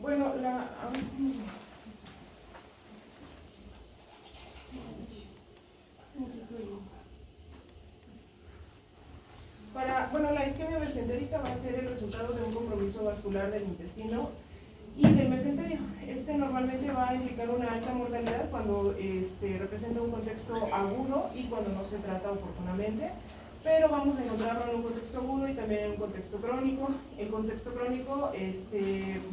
Bueno, la isquemia mesentérica va a ser el resultado de un compromiso vascular del intestino y del mesenterio. Normalmente va a implicar una alta mortalidad cuando representa un contexto agudo y cuando no se trata oportunamente, pero vamos a encontrarlo en un contexto agudo y también en un contexto crónico. El contexto crónico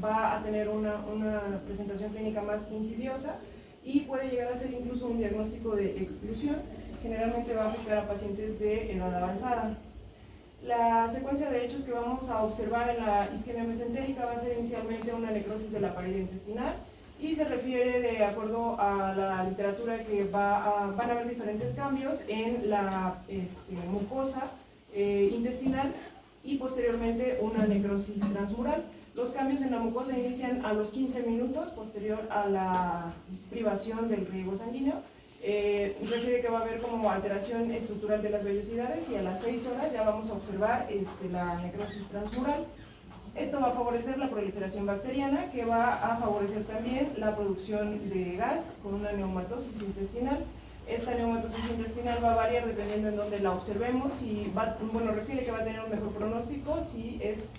va a tener una presentación clínica más insidiosa y puede llegar a ser incluso un diagnóstico de exclusión. Generalmente va a afectar a pacientes de edad avanzada. La secuencia de hechos que vamos a observar en la isquemia mesentérica va a ser inicialmente una necrosis de la pared intestinal y se refiere, de acuerdo a la literatura, que van a haber diferentes cambios en la mucosa intestinal y posteriormente una necrosis transmural. Los cambios en la mucosa inician a los 15 minutos posterior a la privación del riego sanguíneo. Refiere que va a haber como alteración estructural de las vellosidades y a las 6 horas ya vamos a observar la necrosis transmural. Esto va a favorecer la proliferación bacteriana, que va a favorecer también la producción de gas con una neumatosis intestinal. Esta neumatosis intestinal va a variar dependiendo en dónde la observemos y refiere que va a tener un mejor pronóstico si es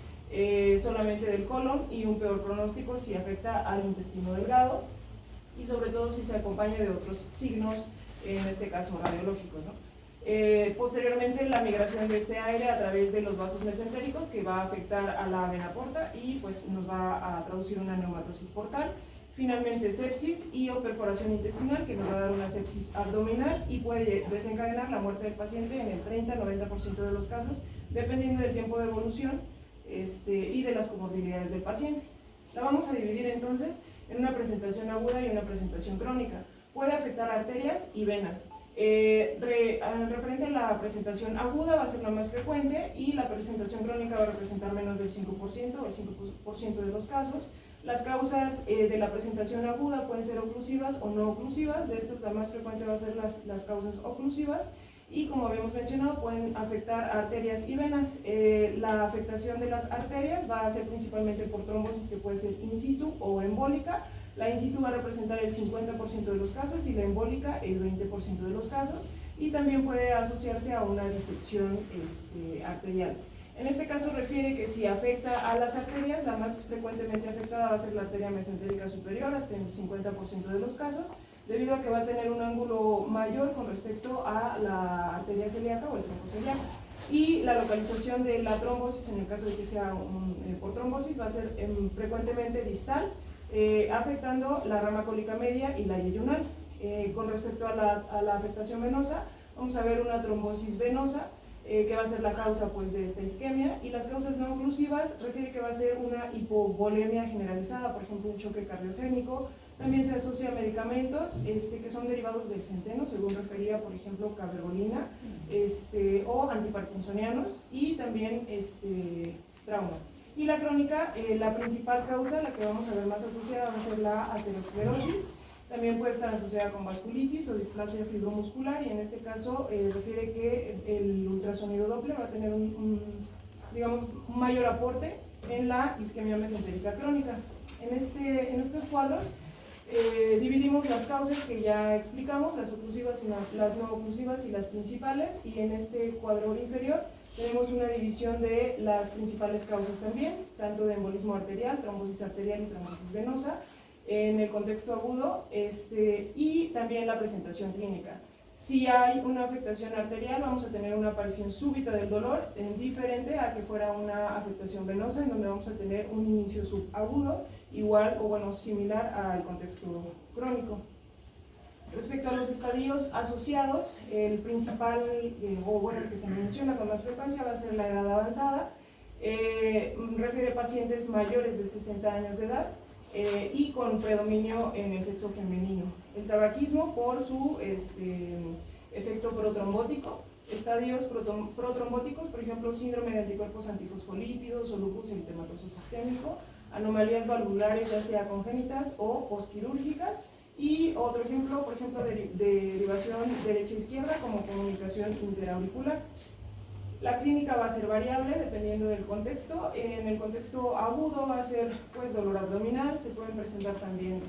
solamente del colon y un peor pronóstico si afecta al intestino delgado, y sobre todo si se acompaña de otros signos, en este caso radiológicos, ¿no? Posteriormente, la migración de este aire a través de los vasos mesentéricos, que va a afectar a la vena porta y pues nos va a traducir una neumatosis portal. Finalmente, sepsis y o perforación intestinal, que nos va a dar una sepsis abdominal y puede desencadenar la muerte del paciente en el 30-90% de los casos, dependiendo del tiempo de evolución y de las comorbilidades del paciente. La vamos a dividir entonces en una presentación aguda y una presentación crónica. Puede afectar arterias y venas. Referente a la presentación aguda va a ser la más frecuente y la presentación crónica va a representar menos del 5% o el 5% de los casos. Las causas de la presentación aguda pueden ser oclusivas o no oclusivas. De estas, la más frecuente va a ser las causas oclusivas y, como habíamos mencionado, pueden afectar arterias y venas. La afectación de las arterias va a ser principalmente por trombosis, que puede ser in situ o embólica. La in situ va a representar el 50% de los casos y la embólica el 20% de los casos, y también puede asociarse a una disección arterial. En este caso refiere que si afecta a las arterias, la más frecuentemente afectada va a ser la arteria mesentérica superior, hasta el 50% de los casos, debido a que va a tener un ángulo mayor con respecto a la arteria celíaca o el tronco celíaco. Y la localización de la trombosis, en el caso de que sea por trombosis, va a ser frecuentemente distal, afectando la rama cólica media y la yeyunal. Con respecto a la afectación venosa, vamos a ver una trombosis venosa, que va a ser la causa pues, de esta isquemia, y las causas no oclusivas refiere que va a ser una hipovolemia generalizada, por ejemplo un choque cardiogénico. También se asocia a medicamentos que son derivados del centeno, según refería por ejemplo cabergolina, o antiparkinsonianos, y también trauma. Y la crónica, la principal causa, la que vamos a ver más asociada, va a ser la aterosclerosis. También puede estar asociada con vasculitis o displasia fibromuscular, y en este caso refiere que el ultrasonido Doppler va a tener un mayor aporte en la isquemia mesentérica crónica. En estos cuadros dividimos las causas que ya explicamos, las oclusivas y las no oclusivas y las principales, y en este cuadro inferior tenemos una división de las principales causas también, tanto de embolismo arterial, trombosis arterial y trombosis venosa, en el contexto agudo, y también la presentación clínica. Si hay una afectación arterial, vamos a tener una aparición súbita del dolor, diferente a que fuera una afectación venosa, en donde vamos a tener un inicio subagudo, igual o similar al contexto crónico. Respecto a los estadios asociados, el principal, el que se menciona con más frecuencia, va a ser la edad avanzada. Refiere a pacientes mayores de 60 años de edad, y con predominio en el sexo femenino. El tabaquismo por su efecto protrombótico, estadios protrombóticos, por ejemplo síndrome de anticuerpos antifosfolípidos o lupus eritematoso sistémico, anomalías valvulares ya sea congénitas o postquirúrgicas, y otro ejemplo, por ejemplo, derivación derecha-izquierda como comunicación interauricular. La clínica va a ser variable dependiendo del contexto. En el contexto agudo va a ser pues dolor abdominal, se pueden presentar también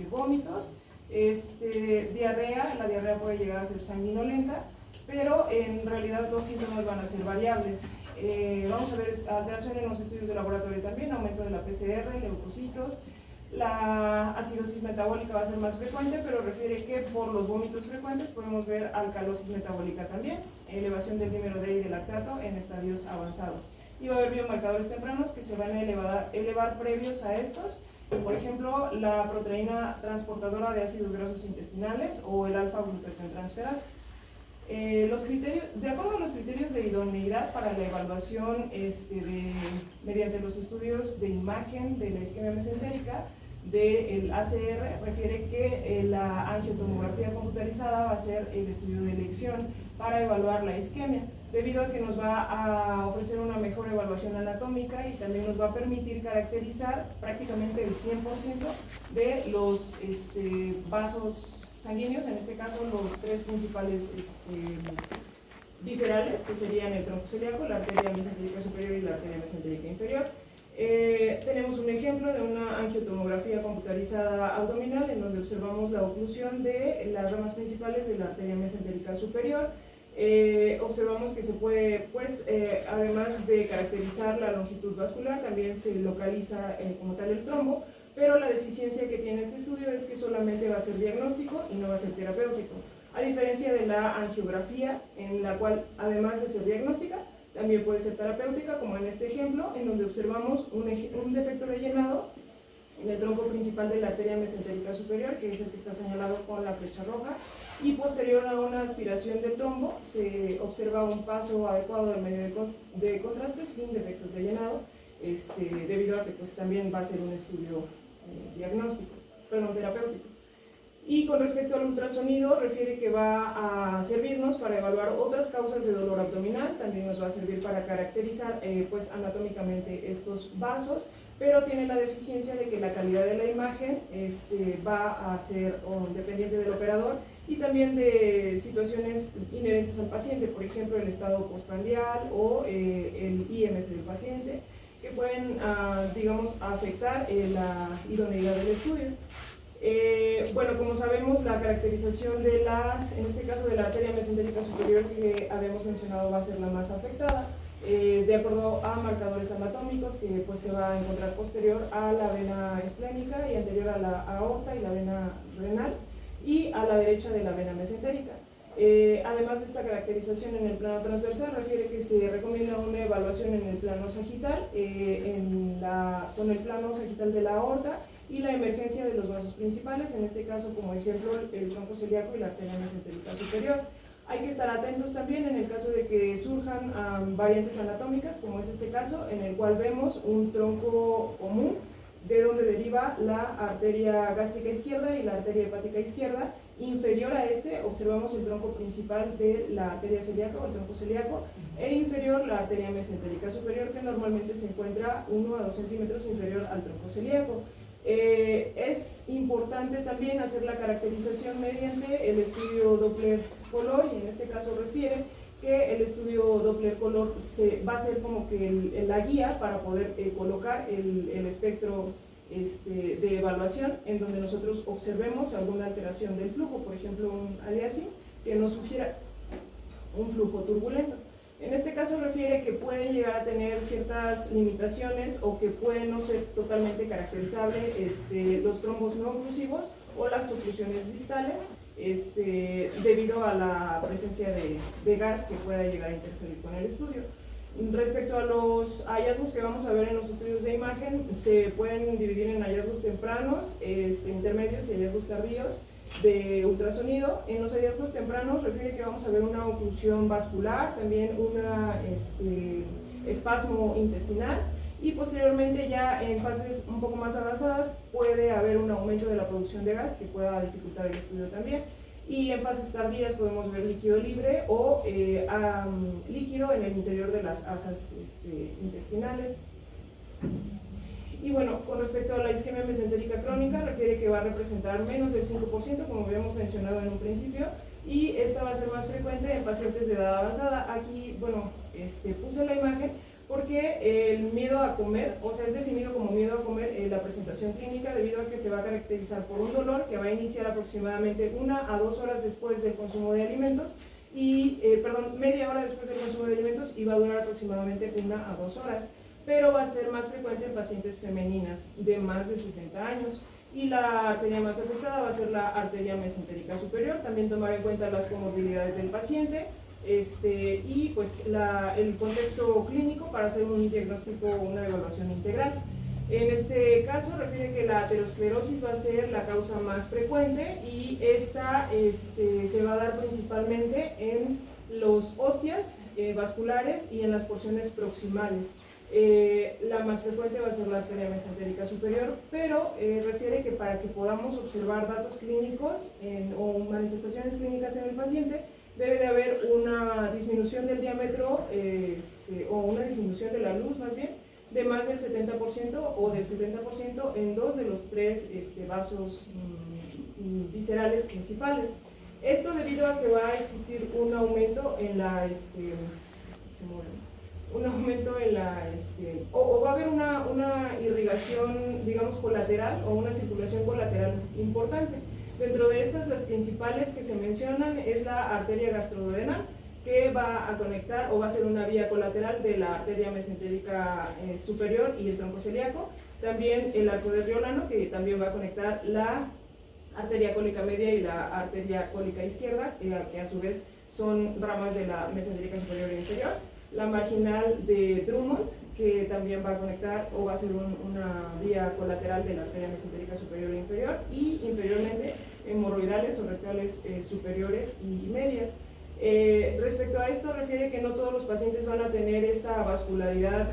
vómitos, diarrea. La diarrea puede llegar a ser sanguinolenta, pero en realidad los síntomas van a ser variables. Vamos a ver alteración en los estudios de laboratorio también, aumento de la PCR, leucocitos. La acidosis metabólica va a ser más frecuente, pero refiere que por los vómitos frecuentes podemos ver alcalosis metabólica también, elevación del dímero D y del lactato en estadios avanzados. Y va a haber biomarcadores tempranos que se van a elevar previos a estos, por ejemplo, la proteína transportadora de ácidos grasos intestinales o el alfa-glutatióntransferasa. De acuerdo a los criterios de idoneidad para la evaluación mediante los estudios de imagen de la isquemia mesentérica del ACR, refiere que la angiotomografía computarizada va a ser el estudio de elección para evaluar la isquemia, debido a que nos va a ofrecer una mejor evaluación anatómica y también nos va a permitir caracterizar prácticamente el 100% de los vasos sanguíneos, en este caso los tres principales viscerales, que serían el tronco celíaco, la arteria mesentérica superior y la arteria mesentérica inferior. Tenemos un ejemplo de una angiotomografía computarizada abdominal en donde observamos la oclusión de las ramas principales de la arteria mesentérica superior. Observamos que se puede, además de caracterizar la longitud vascular, también se localiza como tal el trombo, pero la deficiencia que tiene este estudio es que solamente va a ser diagnóstico y no va a ser terapéutico, a diferencia de la angiografía, en la cual además de ser diagnóstica, también puede ser terapéutica, como en este ejemplo, en donde observamos un defecto de llenado en el tronco principal de la arteria mesentérica superior, que es el que está señalado con la flecha roja, y posterior a una aspiración del trombo se observa un paso adecuado del medio de contraste sin defectos de llenado, debido a que pues, también va a ser un estudio terapéutico. Y con respecto al ultrasonido, refiere que va a servirnos para evaluar otras causas de dolor abdominal, también nos va a servir para caracterizar anatómicamente estos vasos, pero tiene la deficiencia de que la calidad de la imagen va a ser dependiente del operador y también de situaciones inherentes al paciente, por ejemplo el estado postprandial o el IMS del paciente, que pueden, afectar la idoneidad del estudio. Como sabemos, la caracterización de en este caso de la arteria mesentérica superior que habíamos mencionado va a ser la más afectada, de acuerdo a marcadores anatómicos que pues, se va a encontrar posterior a la vena esplénica y anterior a la aorta y la vena renal y a la derecha de la vena mesentérica. Además de esta caracterización en el plano transversal, refiere que se recomienda una evaluación en el plano sagital, con el plano sagital de la aorta y la emergencia de los vasos principales, en este caso como ejemplo el tronco celíaco y la arteria mesentérica superior. Hay que estar atentos también en el caso de que surjan variantes anatómicas, como es este caso, en el cual vemos un tronco común de donde deriva la arteria gástrica izquierda y la arteria hepática izquierda. Inferior a observamos el tronco principal de la arteria celíaca o el tronco celíaco, e inferior la arteria mesentérica superior, que normalmente se encuentra 1 a 2 centímetros inferior al tronco celíaco. Es importante también hacer la caracterización mediante el estudio Doppler color, y en este caso refiere que el estudio Doppler color va a ser como que la guía para poder colocar el espectro de evaluación en donde nosotros observemos alguna alteración del flujo, por ejemplo un aliasing que nos sugiera un flujo turbulento. En este caso refiere que puede llegar a tener ciertas limitaciones o que puede no ser totalmente caracterizable los trombos no oclusivos o las oclusiones distales debido a la presencia de gas que pueda llegar a interferir con el estudio. Respecto a los hallazgos que vamos a ver en los estudios de imagen, se pueden dividir en hallazgos tempranos, intermedios y hallazgos tardíos de ultrasonido. En los hallazgos tempranos refiere que vamos a ver una oclusión vascular, también un espasmo intestinal, y posteriormente ya en fases un poco más avanzadas puede haber un aumento de la producción de gas que pueda dificultar el estudio también. Y en fases tardías podemos ver líquido libre o líquido en el interior de las asas intestinales. Y bueno, con respecto a la isquemia mesentérica crónica, refiere que va a representar menos del 5%, como habíamos mencionado en un principio, y esta va a ser más frecuente en pacientes de edad avanzada. Aquí, bueno, puse la imagen porque el miedo a comer, o sea, es definido como miedo a comer la presentación clínica debido a que se va a caracterizar por un dolor que va a iniciar aproximadamente 1 a 2 horas después del consumo de alimentos, y, media hora después del consumo de alimentos, y va a durar aproximadamente 1 a 2 horas, pero va a ser más frecuente en pacientes femeninas de más de 60 años. Y la arteria más afectada va a ser la arteria mesentérica superior. También tomar en cuenta las comorbilidades del paciente, y pues el contexto clínico para hacer un diagnóstico o una evaluación integral. En este caso refiere que la aterosclerosis va a ser la causa más frecuente, y esta se va a dar principalmente en los ostias vasculares y en las porciones proximales. La más frecuente va a ser la arteria mesentérica superior, pero refiere que para que podamos observar datos clínicos o manifestaciones clínicas en el paciente, debe de haber una disminución del diámetro o una disminución de la luz más bien, de más del 70% o del 70% en 2 de los 3 vasos viscerales principales. Esto debido a que va a existir un aumento en la o va a haber una irrigación, digamos, colateral, o una circulación colateral importante. Dentro de estas, las principales que se mencionan es la arteria gastroduodenal, que va a conectar o va a ser una vía colateral de la arteria mesentérica superior y el tronco celíaco. También el arco de Riolano, que también va a conectar la arteria cólica media y la arteria cólica izquierda, que a su vez son ramas de la mesentérica superior e inferior. La marginal de Drummond, que también va a conectar o va a ser una vía colateral de la arteria mesentérica superior e inferior, y inferiormente hemorroidales o rectales superiores y medias. Respecto a esto, refiere que no todos los pacientes van a tener esta vascularidad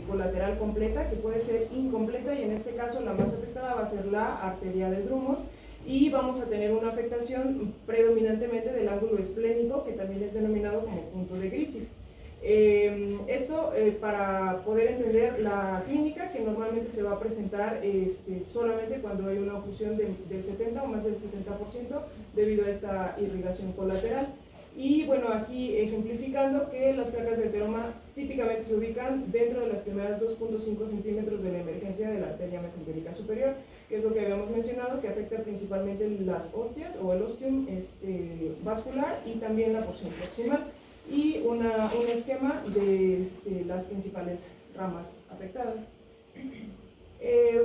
colateral completa, que puede ser incompleta, y en este caso la más afectada va a ser la arteria de Drummond, y vamos a tener una afectación predominantemente del ángulo esplénico, que también es denominado como punto de Griffith. Esto para poder entender la clínica, que normalmente se va a presentar solamente cuando hay una oclusión del 70 o más del 70% debido a esta irrigación colateral. Y bueno, aquí ejemplificando que las placas de ateroma típicamente se ubican dentro de las primeras 2.5 centímetros de la emergencia de la arteria mesentérica superior, que es lo que habíamos mencionado, que afecta principalmente las ostias o el ostium vascular y también la porción proximal, y un esquema de las principales ramas afectadas.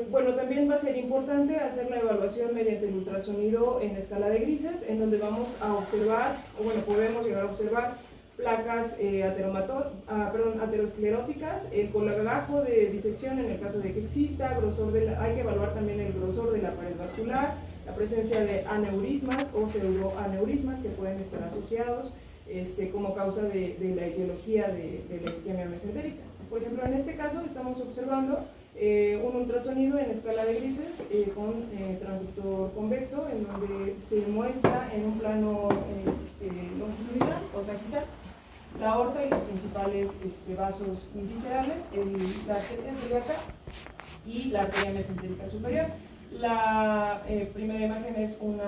Bueno, también va a ser importante hacer la evaluación mediante el ultrasonido en escala de grises, en donde vamos a observar, o bueno, podemos llegar a observar placas ateroscleróticas, el colagajo de disección en el caso de que exista, hay que evaluar también el grosor de la pared vascular, la presencia de aneurismas o pseudoaneurismas que pueden estar asociados como causa de la etiología de la isquemia mesentérica. Por ejemplo, en este caso estamos observando un ultrasonido en escala de grises con transductor convexo, en donde se muestra en un plano longitudinal o sagital la aorta y los principales vasos viscerales, la arteria celíaca y la arteria mesentérica superior. La primera imagen es un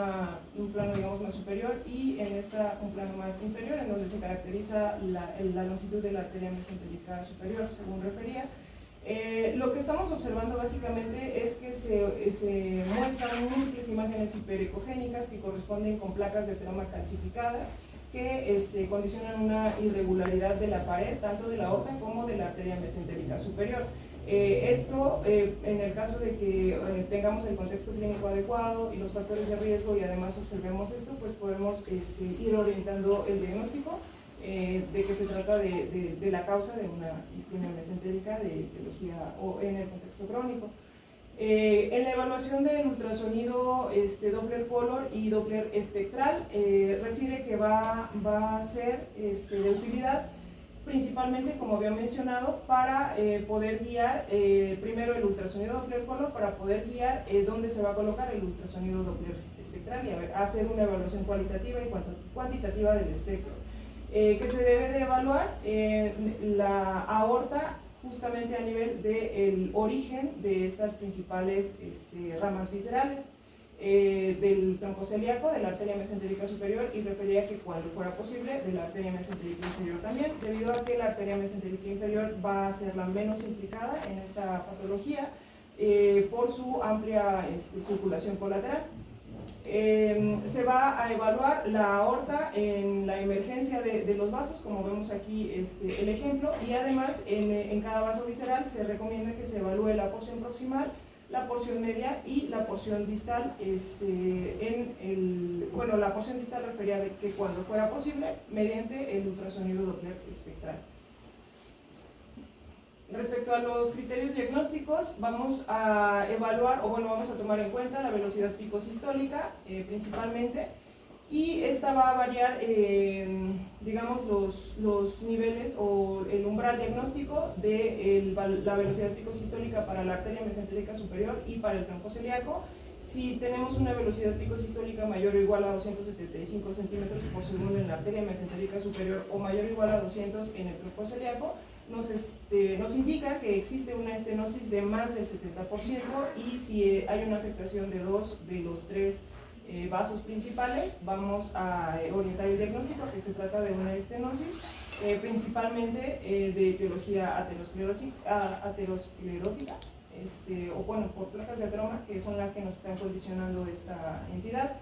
plano, digamos, más superior, y en esta un plano más inferior, en donde se caracteriza la longitud de la arteria mesentérica superior, según refería. Lo que estamos observando básicamente es que se muestran múltiples imágenes hiperecogénicas que corresponden con placas de ateroma calcificadas que condicionan una irregularidad de la pared, tanto de la aorta como de la arteria mesentérica superior. Esto, en el caso de que tengamos el contexto clínico adecuado y los factores de riesgo, y además observemos esto, pues podemos ir orientando el diagnóstico de que se trata de la causa de una isquemia mesentérica de etiología o en el contexto crónico. En la evaluación del ultrasonido Doppler color y Doppler espectral, refiere que va a ser de utilidad principalmente, como había mencionado, para poder guiar primero el ultrasonido Doppler color, para poder guiar dónde se va a colocar el ultrasonido Doppler espectral y hacer una evaluación cualitativa y cuantitativa del espectro. Que se debe de evaluar la aorta justamente a nivel del origen de estas principales ramas viscerales. Del tronco celíaco, de la arteria mesentérica superior, y refería que cuando fuera posible de la arteria mesentérica inferior también, debido a que la arteria mesentérica inferior va a ser la menos implicada en esta patología por su amplia circulación colateral. Se va a evaluar la aorta en la emergencia de los vasos, como vemos aquí el ejemplo, y además en cada vaso visceral se recomienda que se evalúe la porción proximal, la porción media y la porción distal. La porción distal refería de que cuando fuera posible, mediante el ultrasonido Doppler espectral. Respecto a los criterios diagnósticos, vamos a evaluar, vamos a tomar en cuenta la velocidad pico sistólica principalmente, y esta va a variar, digamos, los niveles o el umbral diagnóstico de la velocidad pico sistólica para la arteria mesentérica superior y para el tronco celíaco. Si tenemos una velocidad pico sistólica mayor o igual a 275 centímetros por segundo en la arteria mesentérica superior o mayor o igual a 200 en el tronco celíaco, nos indica que existe una estenosis de más del 70%, y si hay una afectación de 2 de los 3 vasos principales, vamos a orientar el diagnóstico, que se trata de una estenosis, principalmente de etiología aterosclerótica, por placas de ateroma, que son las que nos están condicionando esta entidad.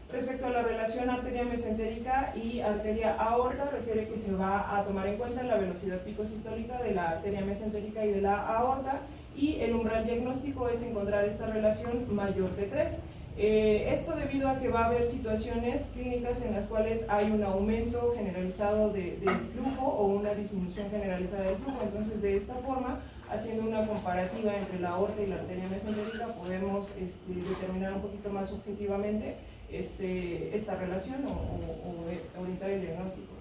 Respecto a la relación arteria mesentérica y arteria aorta, refiere que se va a tomar en cuenta la velocidad pico sistólica de la arteria mesentérica y de la aorta, y el umbral diagnóstico es encontrar esta relación mayor de 3. Esto debido a que va a haber situaciones clínicas en las cuales hay un aumento generalizado del flujo o una disminución generalizada del flujo. Entonces, de esta forma, haciendo una comparativa entre la aorta y la arteria mesentérica, podemos determinar un poquito más objetivamente esta relación o orientar el diagnóstico.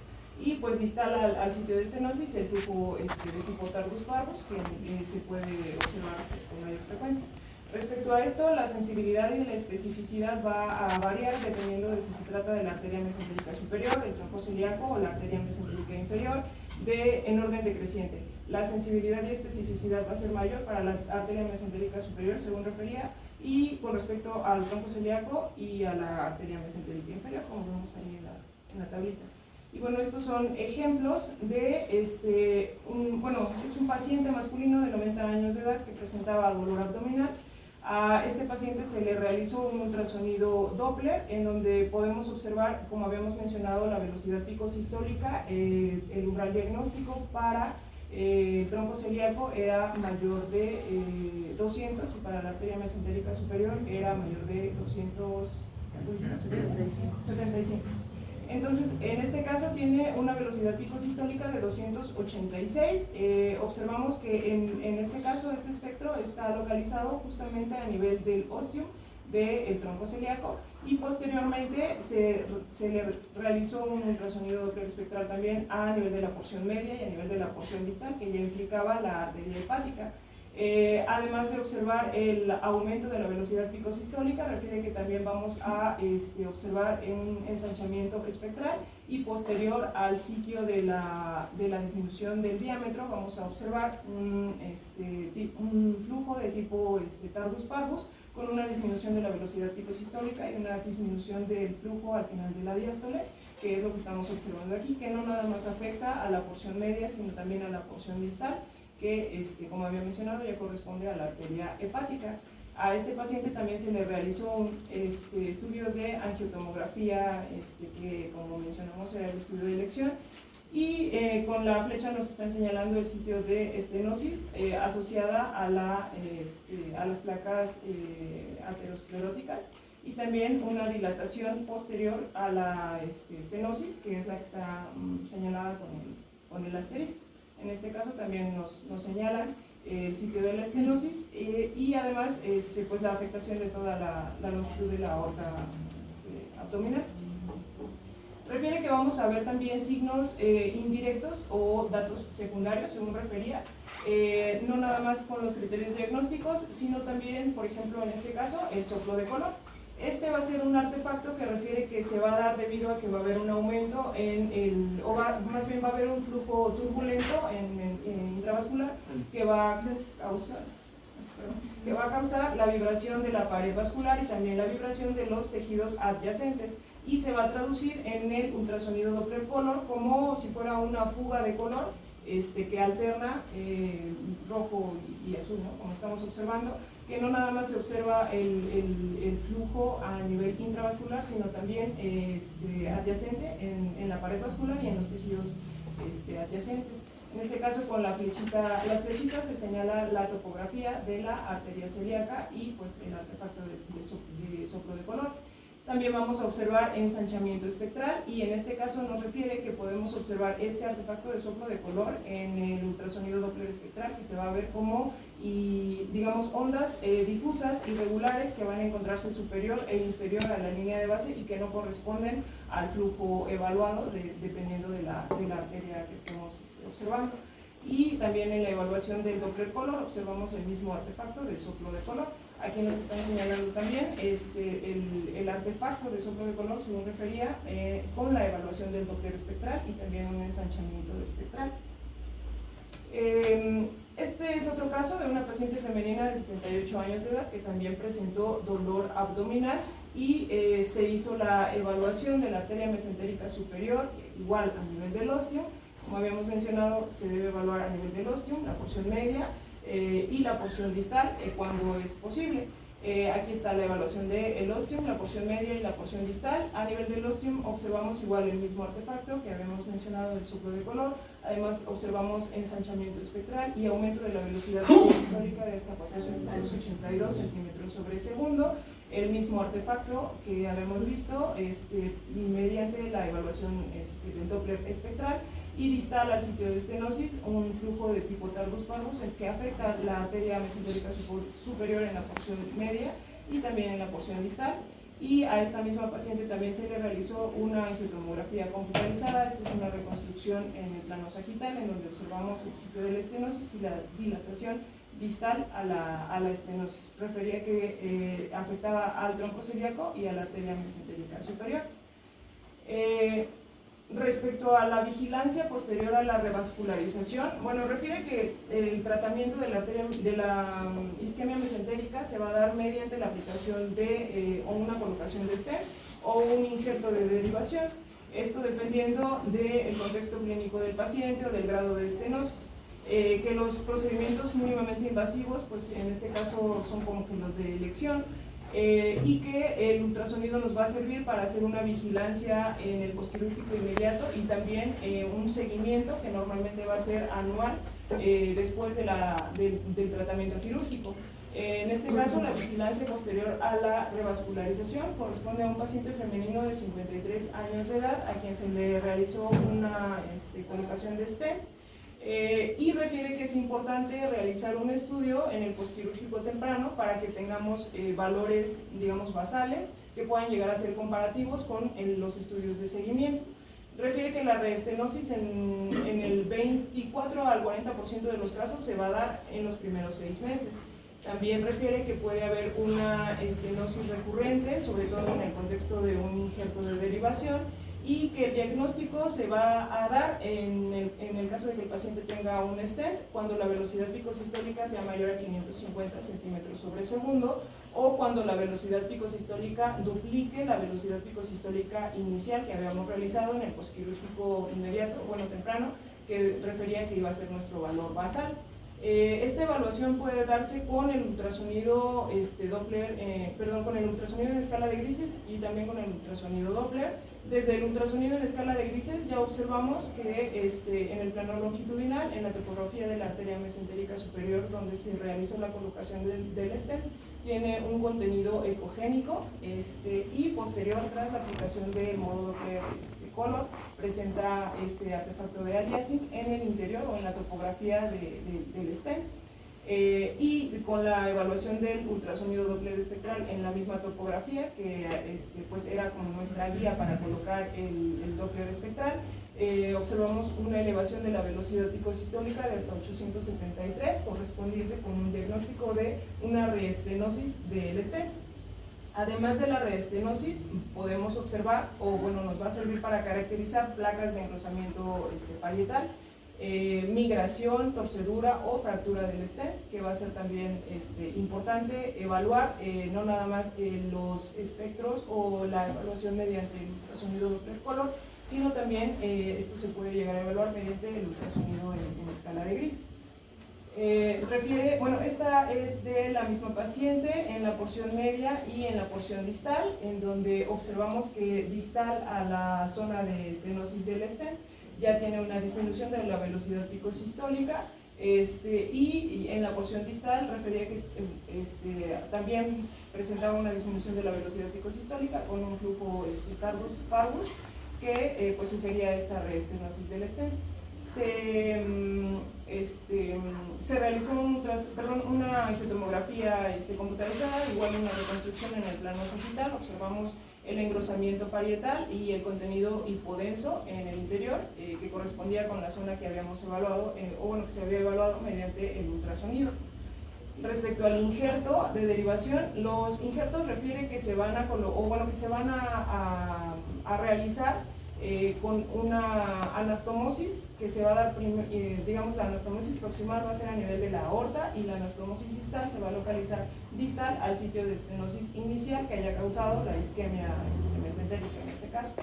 Y pues distal al sitio de estenosis el flujo de tipo Tardus parvus, que se puede observar con mayor frecuencia. Respecto a esto, la sensibilidad y la especificidad va a variar dependiendo de si se trata de la arteria mesentérica superior, el tronco celíaco, o la arteria mesentérica inferior, en orden decreciente. La sensibilidad y especificidad va a ser mayor para la arteria mesentérica superior, según refería, y con respecto al tronco celíaco y a la arteria mesentérica inferior, como vemos ahí en la tablita. Y bueno, estos son ejemplos de, es un paciente masculino de 90 años de edad que presentaba dolor abdominal. A este paciente se le realizó un ultrasonido Doppler, en donde podemos observar, como habíamos mencionado, la velocidad pico sistólica. El umbral diagnóstico para el tronco celíaco era mayor de 200, y para la arteria mesentérica superior era mayor de 275. Entonces, en este caso tiene una velocidad pico sistólica de 286. Observamos que en este caso este espectro está localizado justamente a nivel del ostium del tronco celíaco, y posteriormente se le realizó un ultrasonido Doppler espectral también a nivel de la porción media y a nivel de la porción distal, que ya implicaba la arteria hepática. Además de observar el aumento de la velocidad pico sistólica, refiere que también vamos a observar un ensanchamiento espectral, y posterior al sitio de la disminución del diámetro vamos a observar un flujo de tipo Tardus parvus, con una disminución de la velocidad pico sistólica y una disminución del flujo al final de la diástole, que es lo que estamos observando aquí, que no nada más afecta a la porción media, sino también a la porción distal, que como había mencionado ya corresponde a la arteria hepática. A este paciente también se le realizó un estudio de angiotomografía, que como mencionamos era el estudio de elección, y con la flecha nos están señalando el sitio de estenosis asociada a las placas ateroscleróticas, y también una dilatación posterior a la estenosis, que es la que está señalada con el asterisco. En este caso también nos señalan el sitio de la estenosis, y además pues la afectación de toda la longitud de la aorta abdominal. Refiere que vamos a ver también signos indirectos o datos secundarios, según refería, no nada más con los criterios diagnósticos, sino también, por ejemplo, en este caso, el soplo de color. Este va a ser un artefacto que refiere que se va a dar debido a que va a haber un aumento más bien va a haber un flujo turbulento en intravascular que va a causar la vibración de la pared vascular y también la vibración de los tejidos adyacentes, y se va a traducir en el ultrasonido Doppler color como si fuera una fuga de color que alterna rojo y azul, ¿no? Como estamos observando, que no nada más se observa el flujo a nivel intravascular, sino también adyacente en la pared vascular y en los tejidos adyacentes. En este caso, con las flechitas se señala la topografía de la arteria celíaca y pues el artefacto de soplo de color. También vamos a observar ensanchamiento espectral, y en este caso nos refiere que podemos observar este artefacto de soplo de color en el ultrasonido Doppler espectral, que se va a ver como digamos ondas difusas irregulares que van a encontrarse superior e inferior a la línea de base y que no corresponden al flujo evaluado dependiendo de la arteria que estemos observando. Y también en la evaluación del Doppler color observamos el mismo artefacto de soplo de color. Aquí nos están señalando también el artefacto de soplo de color, según refería, con la evaluación del Doppler espectral y también un ensanchamiento espectral. Este es otro caso de una paciente femenina de 78 años de edad que también presentó dolor abdominal y se hizo la evaluación de la arteria mesentérica superior, igual a nivel del ostium. Como habíamos mencionado, se debe evaluar a nivel del ostium, la porción media, y la porción distal cuando es posible. Aquí está la evaluación del ostium, la porción media y la porción distal. A nivel del ostium observamos igual el mismo artefacto que habíamos mencionado, el soplo de color. Además observamos ensanchamiento espectral y aumento de la velocidad sistólica de esta 482 centímetros sobre segundo. El mismo artefacto que habíamos visto mediante la evaluación del Doppler espectral, y distal al sitio de estenosis un flujo de tipo Talbot Parvus, el que afecta la arteria mesentérica superior en la porción media y también en la porción distal. Y a esta misma paciente también se le realizó una angiotomografía computarizada. Esta es una reconstrucción en el plano sagital en donde observamos el sitio de la estenosis y la dilatación distal a la estenosis. Refería que afectaba al tronco celíaco y a la arteria mesentérica superior. Respecto a la vigilancia posterior a la revascularización, bueno, refiere que el tratamiento de la isquemia mesentérica se va a dar mediante la aplicación de o una colocación de stent o un injerto de derivación, esto dependiendo del contexto clínico del paciente o del grado de estenosis. Que los procedimientos mínimamente invasivos, pues en este caso son como que los de elección, y que el ultrasonido nos va a servir para hacer una vigilancia en el posquirúrgico inmediato y también un seguimiento que normalmente va a ser anual después del tratamiento quirúrgico. En este caso, la vigilancia posterior a la revascularización corresponde a un paciente femenino de 53 años de edad a quien se le realizó una colocación de stent. Y refiere que es importante realizar un estudio en el posquirúrgico temprano para que tengamos valores, digamos, basales que puedan llegar a ser comparativos con los estudios de seguimiento. Refiere que la reestenosis en el 24 al 40% de los casos se va a dar en los primeros 6 meses. También refiere que puede haber una estenosis recurrente, sobre todo en el contexto de un injerto de derivación, y que el diagnóstico se va a dar en el caso de que el paciente tenga un stent cuando la velocidad picosistólica sea mayor a 550 centímetros sobre segundo, o cuando la velocidad picosistólica duplique la velocidad picosistólica inicial que habíamos realizado en el posquirúrgico inmediato, bueno, temprano, que refería que iba a ser nuestro valor basal. Esta evaluación puede darse con el ultrasonido Doppler, con el ultrasonido en escala de grises y también con el ultrasonido Doppler. Desde el ultrasonido en escala de grises ya observamos que en el plano longitudinal, en la topografía de la arteria mesentérica superior donde se realizó la colocación del stent, tiene un contenido ecogénico y posterior, tras la aplicación del modo Doppler color, presenta este artefacto de aliasing en el interior o en la topografía del stent. Y con la evaluación del ultrasonido Doppler espectral en la misma topografía, que pues era como nuestra guía para colocar el Doppler espectral, observamos una elevación de la velocidad picosistólica de hasta 873, correspondiente con un diagnóstico de una reestenosis del stent. Además de la reestenosis, podemos observar, o bueno, nos va a servir para caracterizar placas de engrosamiento parietal, migración, torcedura o fractura del stem, que va a ser también importante evaluar, no nada más los espectros o la evaluación mediante el ultrasonido Doppler color, sino también esto se puede llegar a evaluar mediante el ultrasonido en escala de grises. Bueno, esta es de la misma paciente en la porción media y en la porción distal, en donde observamos que distal a la zona de estenosis del stem ya tiene una disminución de la velocidad picosistólica, y en la porción distal refería que también presentaba una disminución de la velocidad picosistólica con un flujo parvus que pues sugería esta reestenosis del stem. Se realizó una angiotomografía computarizada, igual una reconstrucción en el plano sagital. Observamos el engrosamiento parietal y el contenido hipodenso en el interior, que correspondía con la zona que habíamos evaluado, que se había evaluado mediante el ultrasonido. Respecto al injerto de derivación, los injertos refiere que se van a realizar con una anastomosis que se va a dar, digamos, la anastomosis proximal va a ser a nivel de la aorta y la anastomosis distal se va a localizar distal al sitio de estenosis inicial que haya causado la isquemia mesentérica en este caso.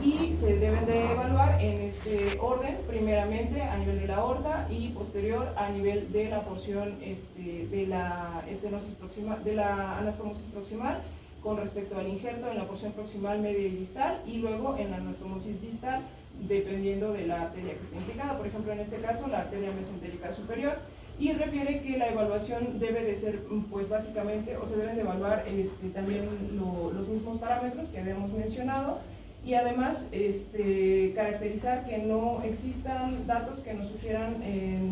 Y se deben de evaluar en este orden, primeramente a nivel de la aorta y posterior a nivel de la porción de la estenosis proximal, de la anastomosis proximal, con respecto al injerto en la porción proximal, media y distal, y luego en la anastomosis distal, dependiendo de la arteria que esté implicada. Por ejemplo, en este caso, la arteria mesentérica superior, y refiere que la evaluación debe de ser, pues básicamente, o se deben de evaluar también los mismos parámetros que habíamos mencionado, y además caracterizar que no existan datos que nos sugieran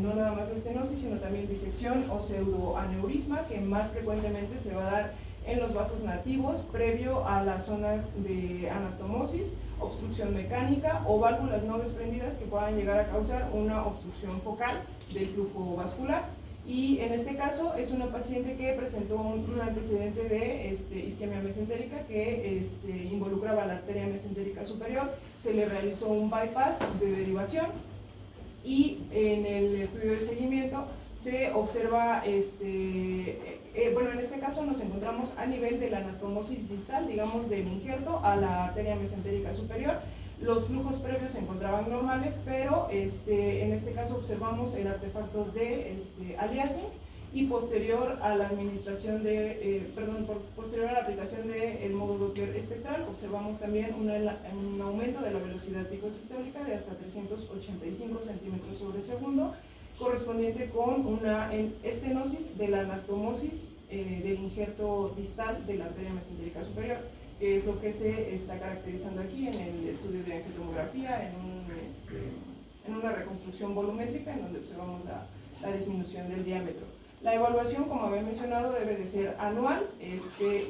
no nada más la estenosis, sino también disección o pseudoaneurisma, que más frecuentemente se va a dar en los vasos nativos previo a las zonas de anastomosis, obstrucción mecánica o válvulas no desprendidas que puedan llegar a causar una obstrucción focal del flujo vascular. Y en este caso es una paciente que presentó un antecedente de isquemia mesentérica que involucraba la arteria mesentérica superior. Se le realizó un bypass de derivación y en el estudio de seguimiento se observa, bueno, en este caso nos encontramos a nivel de la anastomosis distal, digamos del injerto a la arteria mesentérica superior. Los flujos previos se encontraban normales, pero en este caso observamos el artefacto de aliasing, y posterior a la administración posterior a la aplicación del modo Doppler espectral, observamos también un aumento de la velocidad picosistólica de hasta 385 centímetros sobre segundo, correspondiente con una estenosis de la anastomosis del injerto distal de la arteria mesentérica superior, que es lo que se está caracterizando aquí en el estudio de angiotomografía, en una reconstrucción volumétrica en donde observamos la disminución del diámetro. La evaluación, como había mencionado, debe de ser anual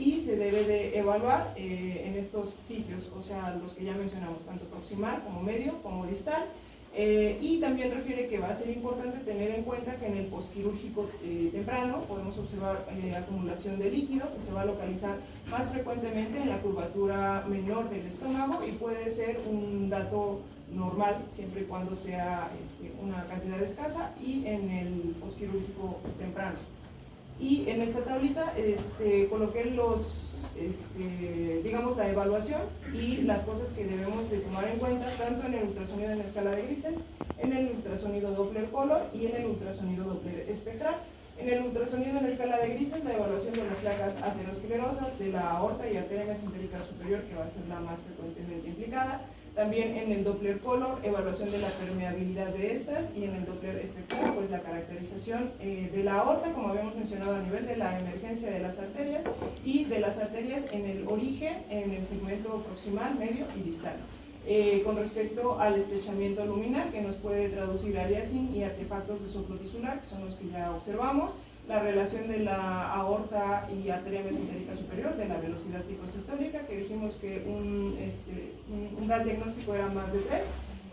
y se debe de evaluar en estos sitios, o sea, los que ya mencionamos, tanto proximal como medio como distal. Y también refiere que va a ser importante tener en cuenta que en el posquirúrgico temprano podemos observar acumulación de líquido que se va a localizar más frecuentemente en la curvatura menor del estómago, y puede ser un dato normal siempre y cuando sea una cantidad escasa y en el posquirúrgico temprano. Y en esta tablita coloqué digamos, la evaluación y las cosas que debemos de tomar en cuenta tanto en el ultrasonido en escala de grises, en el ultrasonido Doppler color y en el ultrasonido Doppler espectral. En el ultrasonido en escala de grises, la evaluación de las placas aterosclerosas de la aorta y arteria mesentérica superior, que va a ser la más frecuentemente implicada. También en el Doppler color, evaluación de la permeabilidad de estas, y en el Doppler espectral, pues la caracterización de la aorta, como habíamos mencionado, a nivel de la emergencia de las arterias, y de las arterias en el origen, en el segmento proximal, medio y distal. Con respecto al estrechamiento luminar, que nos puede traducir aliasing y artefactos de soplo tisular, que son los que ya observamos, la relación de la aorta y arteria mesentérica superior, de la velocidad picosistólica, que dijimos que un umbral diagnóstico era más de 3,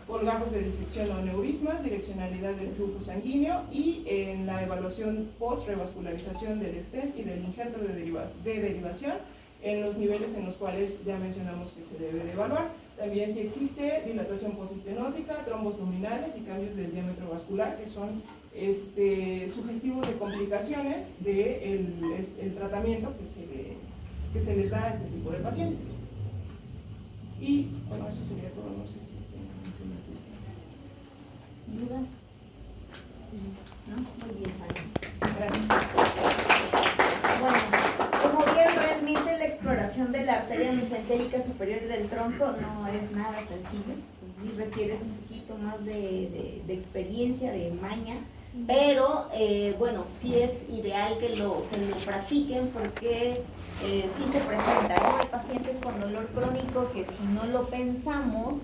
colgajos de disección o aneurismas, direccionalidad del flujo sanguíneo y en la evaluación post-revascularización del stent y del injerto de derivación en los niveles en los cuales ya mencionamos que se debe de evaluar. También si existe dilatación postestenótica, trombos luminales y cambios del diámetro vascular, que son sugestivos de complicaciones del el tratamiento que se les da a este tipo de pacientes. Y bueno, eso sería todo. No sé si tienen ¿Dudas? ¿No? Muy bien, Fanny. Gracias. Bueno, como vieron, realmente la exploración de la arteria mesentérica superior del tronco no es nada sencillo. Pues sí requieres un poquito más de experiencia, de maña, pero bueno, sí es ideal que lo practiquen porque sí se presenta, ¿no? Hay pacientes con dolor crónico que si no lo pensamos,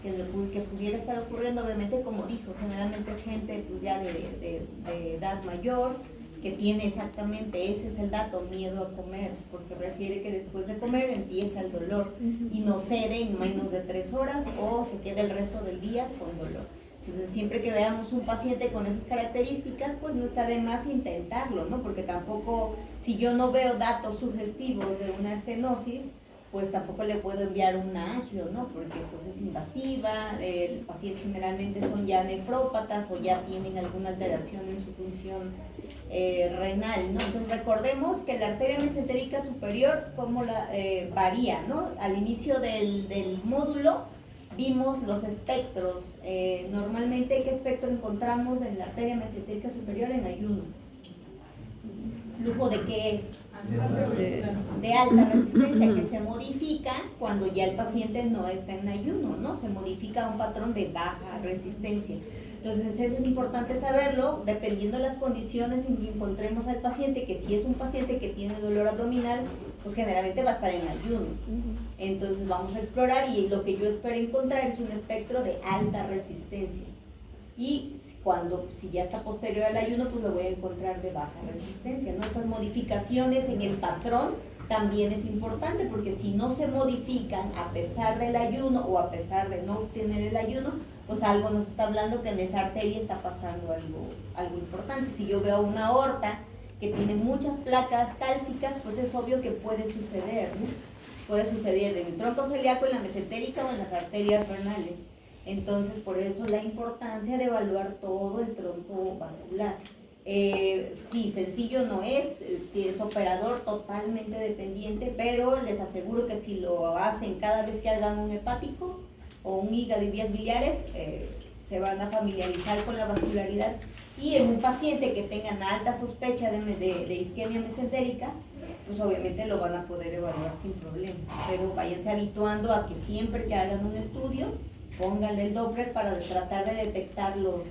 que pudiera estar ocurriendo, obviamente, como dijo, generalmente es gente pues, ya de edad mayor, que tiene exactamente, ese es el dato, miedo a comer, porque refiere que después de comer empieza el dolor y no cede en menos de 3 horas o se queda el resto del día con dolor. Entonces, siempre que veamos un paciente con esas características, pues no está de más intentarlo, ¿no? Porque tampoco, si yo no veo datos sugestivos de una estenosis, pues tampoco le puedo enviar una angio, ¿no? Porque pues es invasiva, el paciente generalmente son ya nefrópatas o ya tienen alguna alteración en su función renal, ¿no? Entonces recordemos que la arteria mesentérica superior, como varía, ¿no? Al inicio del módulo vimos los espectros. Normalmente, ¿qué espectro encontramos en la arteria mesentérica superior en ayuno? ¿Flujo de qué es? De alta resistencia, que se modifica cuando ya el paciente no está en ayuno, ¿no? Se modifica a un patrón de baja resistencia. Entonces eso es importante saberlo, dependiendo de las condiciones en que encontremos al paciente, que si es un paciente que tiene dolor abdominal, pues generalmente va a estar en ayuno. Entonces vamos a explorar y lo que yo espero encontrar es un espectro de alta resistencia. Y si ya está posterior al ayuno, pues lo voy a encontrar de baja resistencia, ¿no? Estas modificaciones en el patrón también es importante, porque si no se modifican a pesar del ayuno o a pesar de no obtener el ayuno, pues algo nos está hablando que en esa arteria está pasando algo importante. Si yo veo una aorta que tiene muchas placas cálcicas, pues es obvio que puede suceder, ¿no? Puede suceder en el tronco celíaco, en la mesentérica o en las arterias renales. Entonces, por eso la importancia de evaluar todo el tronco vascular. Sí, sencillo no es operador totalmente dependiente, pero les aseguro que si lo hacen cada vez que hagan un hepático o un hígado y vías biliares, se van a familiarizar con la vascularidad. Y en un paciente que tengan alta sospecha de isquemia mesentérica, pues obviamente lo van a poder evaluar sin problema. Pero váyanse habituando a que siempre que hagan un estudio, pónganle el Doppler para tratar de detectar los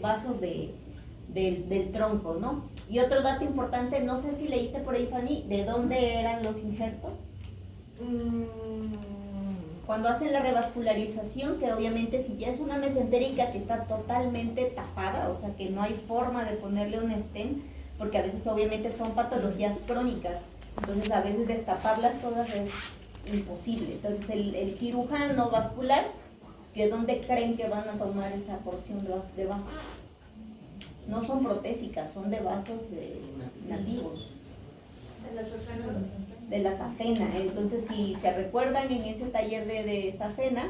vasos del tronco, ¿no? Y otro dato importante, no sé si leíste por ahí, Fanny, ¿de dónde eran los injertos? Cuando hacen la revascularización, que obviamente si ya es una mesentérica que está totalmente tapada, o sea que no hay forma de ponerle un stent, porque a veces obviamente son patologías crónicas, entonces a veces destaparlas todas es imposible. Entonces el cirujano vascular, ¿de dónde creen que van a tomar esa porción de vaso? No son protésicas, son de vasos nativos. De la safena. Entonces, si se recuerdan, en ese taller de safena,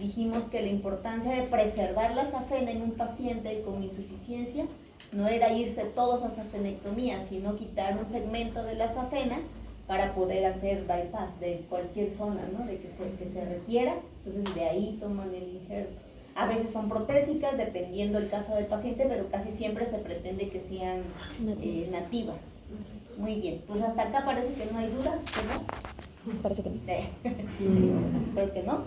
dijimos que la importancia de preservar la safena en un paciente con insuficiencia no era irse todos a safenectomía, sino quitar un segmento de la safena para poder hacer bypass de cualquier zona, ¿no? De que se requiera. Entonces de ahí toman el injerto. A veces son protésicas, dependiendo el caso del paciente, pero casi siempre se pretende que sean nativas. Muy bien, pues hasta acá parece que no hay dudas, ¿no? Parece que no. Espero que no.